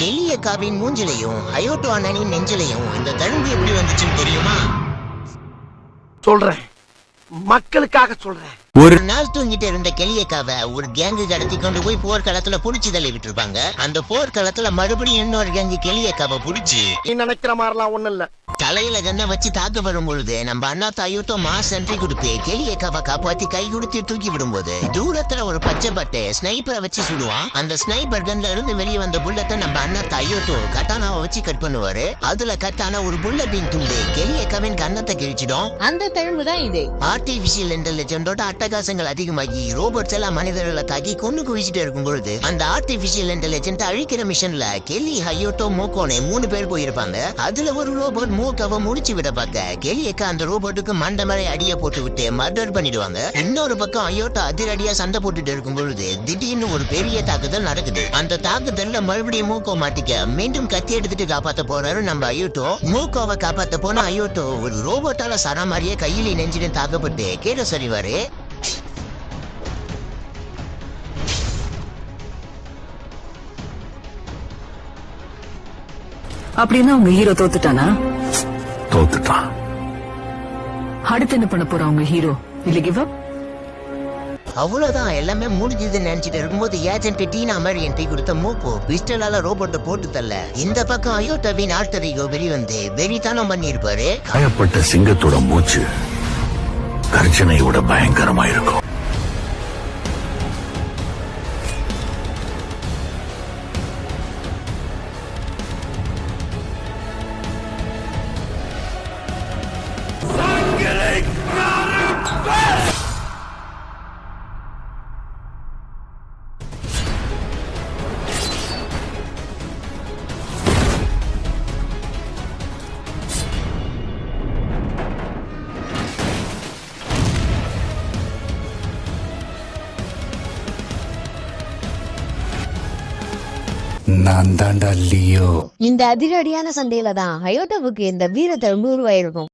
கெல்லியக்காவின் மூஞ்சிலையும் iota அண்ணனின் நெஞ்சிலையும் இந்த தழும்பு எப்படி வந்துச்சுன்னு தெரியுமா? சொல்றேன், மக்களுக்காக சொல்றேன். ஒரு நாள் தூங்கிட்டு இருந்த கெல்லியக்காவை ஒரு கேங்கு கடத்தி கொண்டு போய் போர்க்களத்துல புடிச்சு தள்ளி விட்டுருப்பாங்க. அந்த போர்க்களத்துல மறுபடியும் இன்னொரு கேங்கு கெல்லியக்காவை புடிச்சு நீ நினைக்கிற மாதிரிலாம் ஒண்ணும் இல்ல, தலையில கண்ணை வச்சு தாக்க வரும் பொழுது நம்ம அண்ணா தாயூட்டோ மாஸ் என்ட்ரி கொடுத்து கெல்லியக்காவை காப்பாத்தி கை கொடுத்து தூக்கி விடும்போது தூரத்துல ஒரு பச்சை பட்டை ஸ்னைப்பரை வச்சு சுடுவான். அந்த ஸ்னைப்பர் கன்ல இருந்து வெளியே வந்த புல்லத்தை நம்ம அண்ணா தாயூட்டோ கட்டானாவை வச்சு கட் பண்ணுவாரு. அதுல கட்டான ஒரு புல்லட்டின் துண்டு கெல்லியக்காவின் கண்ணத்தை கிழிச்சிடும். அந்த தழும்பு தான் இது. ஆர்டிபிஷியல் இன்டெலிஜென்டோட அட்டகாசங்கள் அதிகமாகி ரோபோட்ஸ் எல்லாம் மனிதர்களை தாக்கி கொண்டு குவிச்சிட்டு இருக்கும் பொழுது அந்த ஆர்டிபிஷியல் இன்டெலிஜென்ட் அழிக்கிற மிஷன்ல கெல்லி, ஹயோட்டோ, மோகோனே 3 பேர் போயிருப்பாங்க. அதுல ஒரு ரோபோட் மூக்காவை முடிச்சு விட பார்க்க கெல்லியக்கா அந்த ரோபோட்டுக்கு மண்டை மேலே அடியை போட்டு விட்டு மர்டர் பண்ணிடுவாங்க. இன்னொரு பக்கம் அயோட்டோ அதிரடியா சண்டை போட்டுட்டு இருக்கும் பொழுது திடீர்னு ஒரு பெரிய தாக்குதல் நடக்குது. அந்த தாக்குதல்ல மறுபடியும் மூக்கோ மாட்டிக்க மீண்டும் கத்தி எடுத்துட்டு காப்பாத்த போறாரு நம்ம அயோட்டோ. மூக்கோவை காப்பாத்த போன அயோட்டோ ஒரு ரோபோட்டால சராமாரியே கையில நெஞ்சிட்டு தாக்கப்பட்டு கீழே சரிவாரு. அப்படின்னா உங்க ஹீரோ தோத்துட்டானா? தோத்துட்டான். அடுத்து என்ன பண்ண போறா உங்க ஹீரோ? இல்ல கிவ் அப்? அவ்வளவுதான், எல்லாமே முடிஞ்சதுன்னு நினைச்சிட்டு இருக்கும்போது ஏஜென்ட் டீனா மாதிரி என்ட்ரி கொடுத்த மூக்கோ பிஸ்டலால ரோபோட்டை போட்டு தள்ள இந்த பக்கம் அயோட்டோவின் ஆல்டர் ஈகோ வெளிவந்து வெறித்தானம் பண்ணிருப்பாரு. காயப்பட்ட சிங்கத்தோட மூச்சு கர்ஜனையோட பயங்கரமா இருக்கும். நான் தாண்டா லியோ. இந்த அதிரடியான சண்டையில தான் அயோட்டோவுக்கு இந்த வீர தழும்பு உருவாயிருக்கும்.